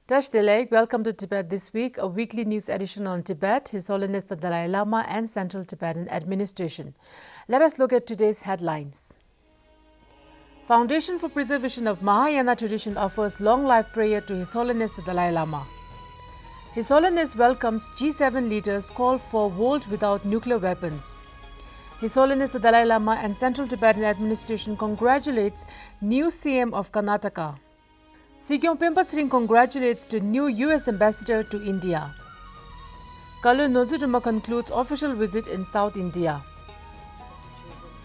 Dalai, welcome to Tibet This Week, a weekly news edition on Tibet, His Holiness the Dalai Lama and Central Tibetan Administration. Let us look at today's headlines. Foundation for Preservation of Mahayana Tradition offers long life prayer to His Holiness the Dalai Lama. His Holiness welcomes G7 leaders' call for world without nuclear weapons. His Holiness the Dalai Lama and Central Tibetan Administration congratulates new CM of Karnataka. Sikyong Tsering congratulates the new US Ambassador to India. Kalon Norzin concludes official visit in South India.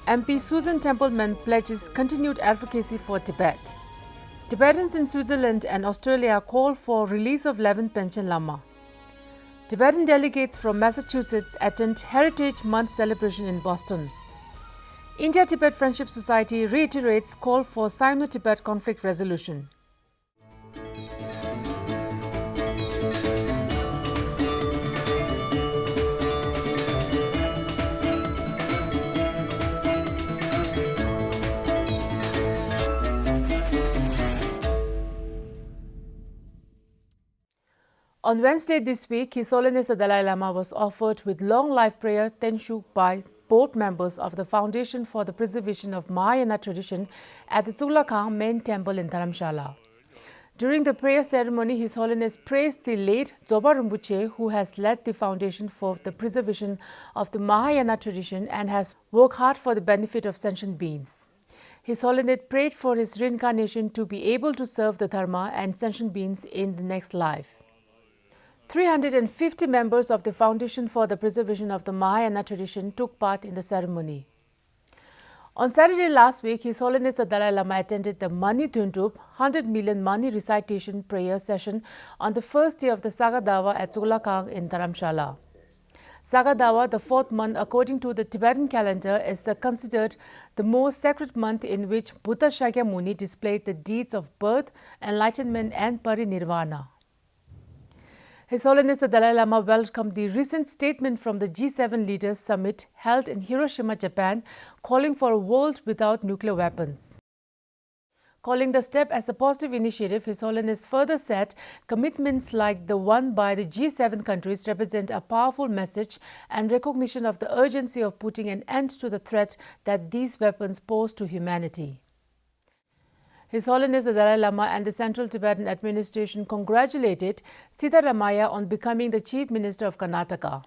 MP Susan Templeman pledges continued advocacy for Tibet. Tibetans in Switzerland and Australia call for release of 11th Panchen Lama. Tibetan delegates from Massachusetts attend Heritage Month celebration in Boston. India-Tibet Friendship Society reiterates call for Sino-Tibet conflict resolution. On Wednesday this week, His Holiness the Dalai Lama was offered with long life prayer Tenshu by board members of the Foundation for the Preservation of Mahayana Tradition at the Tsuglakang main temple in Dharamshala. During the prayer ceremony, His Holiness praised the late Zoba Rinpoche, who has led the Foundation for the Preservation of the Mahayana Tradition and has worked hard for the benefit of sentient beings. His Holiness prayed for his reincarnation to be able to serve the Dharma and sentient beings in the next life. 350 members of the Foundation for the Preservation of the Mahayana Tradition took part in the ceremony. On Saturday last week, His Holiness the Dalai Lama attended the Mani Dhundup 100 million Mani recitation prayer session on the first day of the Sagadawa at Tsuglakang in Dharamshala. Sagadawa, the fourth month according to the Tibetan calendar, is considered the most sacred month in which Buddha Shakyamuni displayed the deeds of birth, enlightenment and parinirvana. His Holiness the Dalai Lama welcomed the recent statement from the G7 Leaders Summit held in Hiroshima, Japan, calling for a world without nuclear weapons. Calling the step as a positive initiative, His Holiness further said commitments like the one by the G7 countries represent a powerful message and recognition of the urgency of putting an end to the threat that these weapons pose to humanity. His Holiness the Dalai Lama and the Central Tibetan Administration congratulated Siddharamaiah on becoming the Chief Minister of Karnataka.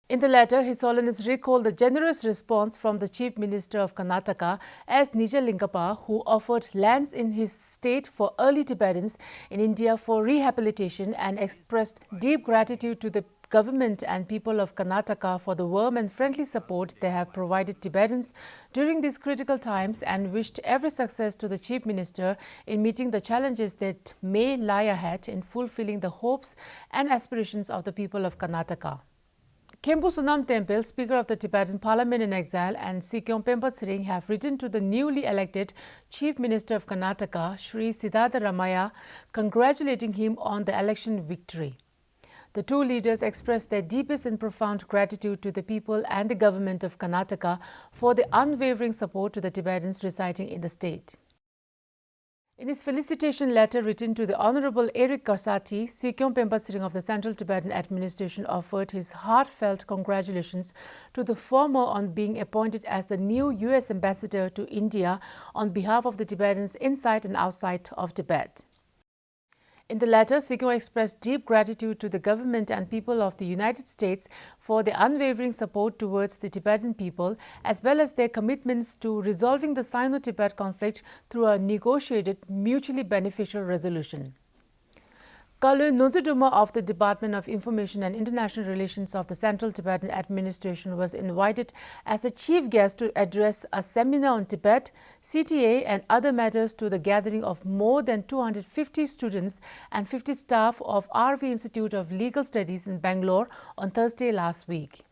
In the letter, His Holiness recalled the generous response from the Chief Minister of Karnataka S. Nijalingappa, who offered lands in his state for early Tibetans in India for rehabilitation and expressed deep gratitude to the government and people of Karnataka for the warm and friendly support they have provided Tibetans during these critical times and wished every success to the Chief Minister in meeting the challenges that may lie ahead in fulfilling the hopes and aspirations of the people of Karnataka. Khenpo Sonam Temple, Speaker of the Tibetan Parliament in Exile, and Sikyong Tsering have written to the newly elected Chief Minister of Karnataka, Sri Siddharamaiah, congratulating him on the election victory. The two leaders expressed their deepest and profound gratitude to the people and the government of Karnataka for the unwavering support to the Tibetans residing in the state. In his felicitation letter written to the Honorable Eric Garsati, Sikyong Tsering of the Central Tibetan Administration offered his heartfelt congratulations to the former on being appointed as the new US Ambassador to India on behalf of the Tibetans inside and outside of Tibet. In the letter, Sikyong expressed deep gratitude to the government and people of the United States for their unwavering support towards the Tibetan people, as well as their commitments to resolving the Sino-Tibet conflict through a negotiated, mutually beneficial resolution. Kalon Norzin of the Department of Information and International Relations of the Central Tibetan Administration was invited as a chief guest to address a seminar on Tibet, CTA and other matters to the gathering of more than 250 students and 50 staff of RV Institute of Legal Studies in Bangalore on Thursday last week.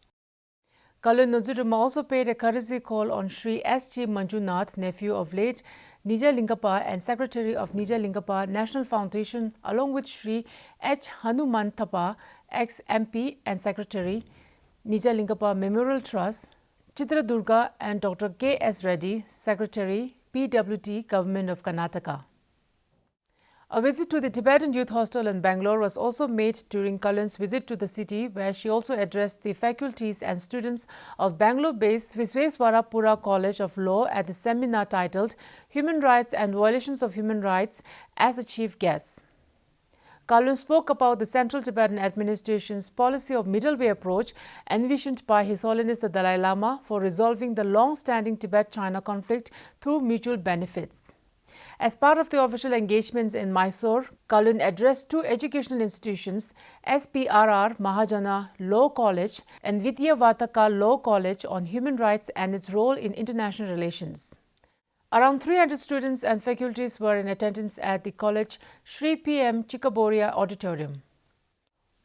Kalon Norzin also paid a courtesy call on Sri S.G. Manjunath, nephew of late Nijalingappa and Secretary of Nijalingappa National Foundation, along with Sri H. Hanumantappa, ex-MP and Secretary, Nijalingappa Memorial Trust, Chitradurga, and Dr. K.S. Reddy, Secretary, PWT, Government of Karnataka. A visit to the Tibetan Youth Hostel in Bangalore was also made during Kalon's visit to the city, where she also addressed the faculties and students of Bangalore-based Visvesvarapura College of Law at the seminar titled Human Rights and Violations of Human Rights as a chief guest. Kalon spoke about the Central Tibetan administration's policy of middle way approach envisioned by His Holiness the Dalai Lama for resolving the long-standing Tibet-China conflict through mutual benefits. As part of the official engagements in Mysore, Kalon addressed two educational institutions, SPRR Mahayana Law College and Vidyavataka Law College, on human rights and its role in international relations. Around 300 students and faculties were in attendance at the college Sri P.M. Chikaboria Auditorium.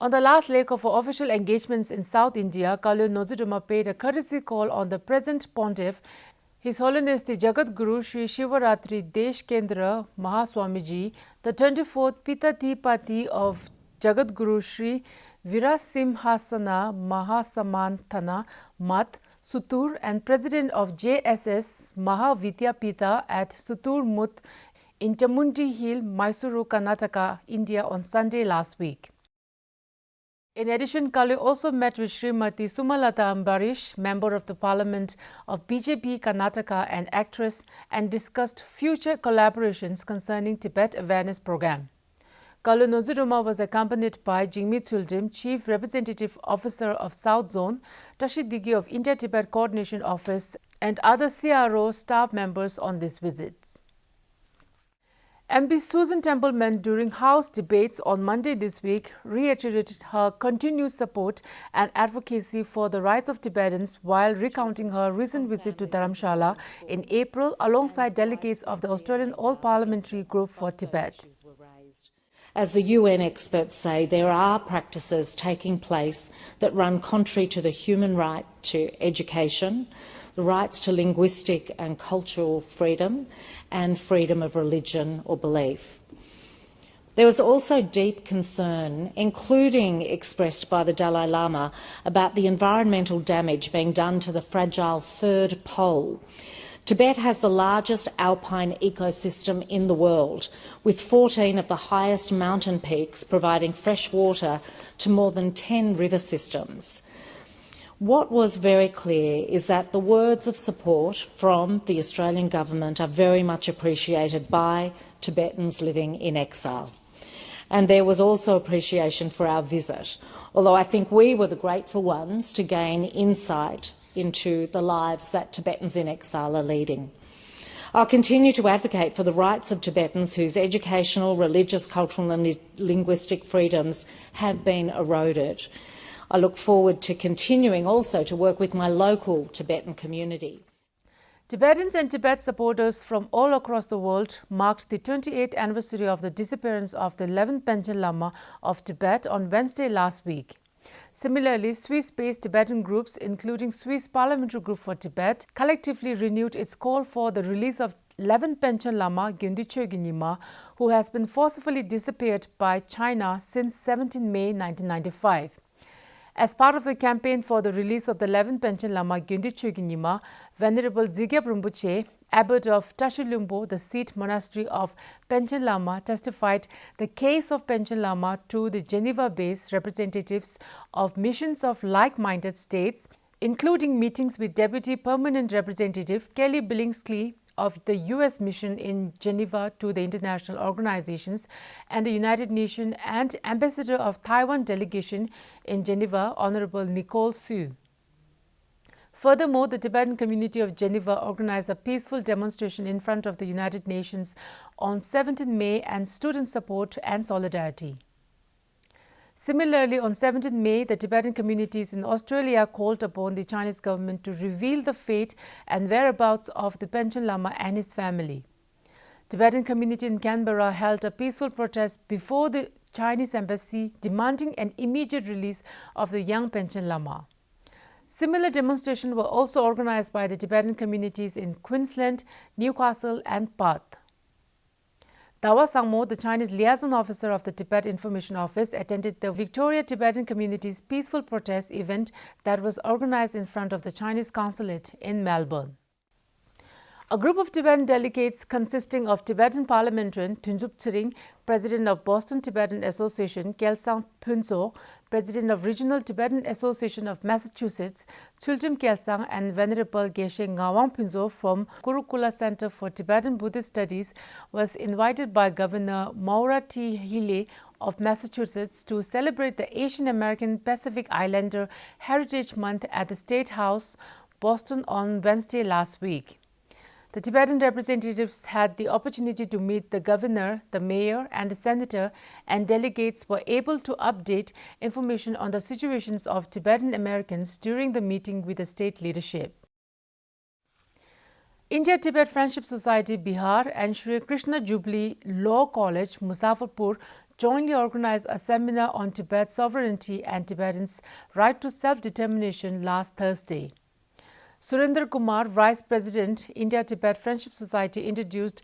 On the last leg of her official engagements in South India, Kalon Norzin paid a courtesy call on the present pontiff, His Holiness the Jagat Guru Sri Shivaratri Desh Kendra Mahaswamiji, the 24th Pitadhipati of Jagat Guru Sri Virasimhasana Mahasamanthana Mat, Sutur, and President of JSS Mahavidyapita at Sutur Mutt in Chamundi Hill, Mysuru, Karnataka, India on Sunday last week. In addition, Kalon also met with Srimati Sumalata Ambarish, Member of the Parliament of BJP Karnataka and actress, and discussed future collaborations concerning Tibet Awareness Program. Kalon Norzin was accompanied by Jingmi Tsuldim, Chief Representative Officer of South Zone, Tashi Digi of India-Tibet Coordination Office, and other CRO staff members on this visit. MP Susan Templeman, during House debates on Monday this week, reiterated her continued support and advocacy for the rights of Tibetans while recounting her recent visit to Dharamshala in April alongside delegates of the Australian All-Parliamentary Group for Tibet. As the UN experts say, there are practices taking place that run contrary to the human right to education, the rights to linguistic and cultural freedom, and freedom of religion or belief. There was also deep concern, including expressed by the Dalai Lama, about the environmental damage being done to the fragile third pole. Tibet has the largest alpine ecosystem in the world, with 14 of the highest mountain peaks providing fresh water to more than 10 river systems. What was very clear is that the words of support from the Australian government are very much appreciated by Tibetans living in exile. And there was also appreciation for our visit, although I think we were the grateful ones to gain insight into the lives that Tibetans in exile are leading. I'll continue to advocate for the rights of Tibetans whose educational, religious, cultural and linguistic freedoms have been eroded. I look forward to continuing also to work with my local Tibetan community. Tibetans and Tibet supporters from all across the world marked the 28th anniversary of the disappearance of the 11th Panchen Lama of Tibet on Wednesday last week. Similarly, Swiss-based Tibetan groups, including Swiss Parliamentary Group for Tibet, collectively renewed its call for the release of 11th Panchen Lama Gyundi Chogyinima, who has been forcibly disappeared by China since 17 May 1995. As part of the campaign for the release of the 11th Panchen Lama Gyundi Chogyinima, Venerable Dzigyab Rinpoche, abbot of Tashilumbo, the seat monastery of Panchen Lama, testified the case of Panchen Lama to the Geneva-based representatives of missions of like-minded states, including meetings with Deputy Permanent Representative Kelly Billingsley of the U.S. mission in Geneva to the international organizations and the United Nations, and Ambassador of Taiwan delegation in Geneva, Honorable Nicole Su. Furthermore, the Tibetan community of Geneva organized a peaceful demonstration in front of the United Nations on 17 May and stood in support and solidarity. Similarly, on 17 May, the Tibetan communities in Australia called upon the Chinese government to reveal the fate and whereabouts of the Panchen Lama and his family. Tibetan community in Canberra held a peaceful protest before the Chinese embassy demanding an immediate release of the young Panchen Lama. Similar demonstrations were also organized by the Tibetan communities in Queensland, Newcastle and Perth. Dawa Sangmo, the Chinese liaison officer of the Tibet Information Office, attended the Victoria Tibetan Community's peaceful protest event that was organized in front of the Chinese consulate in Melbourne. A group of Tibetan delegates consisting of Tibetan parliamentarian Tsering, president of Boston Tibetan Association, Kelsang Phunso, president of Regional Tibetan Association of Massachusetts, Tsultim Kelsang, and Venerable Geshe Ngawang Phunso from Kurukula Center for Tibetan Buddhist Studies was invited by Governor Maura T. Healey of Massachusetts to celebrate the Asian American Pacific Islander Heritage Month at the State House, Boston on Wednesday last week. The Tibetan representatives had the opportunity to meet the governor, the mayor, and the senator, and delegates were able to update information on the situations of Tibetan Americans during the meeting with the state leadership. India-Tibet Friendship Society Bihar and Sri Krishna Jubilee Law College, Muzaffarpur, jointly organized a seminar on Tibet sovereignty and Tibetans' right to self-determination last Thursday. Surinder Kumar, Vice President, India-Tibet Friendship Society, introduced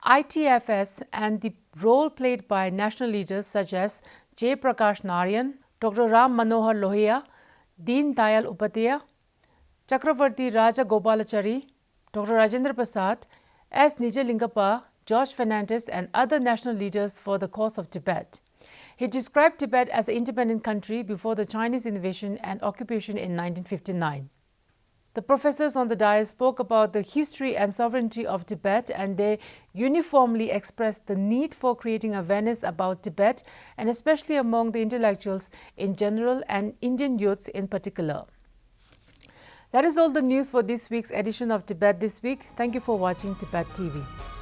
ITFS and the role played by national leaders such as J. Prakash Narayan, Dr. Ram Manohar Lohia, Deen Dayal Upadhyaya, Chakravarti Raja Gopalachari, Dr. Rajendra Prasad, S. Nijalingappa, George Fernandez, and other national leaders for the cause of Tibet. He described Tibet as an independent country before the Chinese invasion and occupation in 1959. The professors on the dais spoke about the history and sovereignty of Tibet, and they uniformly expressed the need for creating awareness about Tibet, and especially among the intellectuals in general and Indian youths in particular. That is all the news for this week's edition of Tibet This Week. Thank you for watching Tibet TV.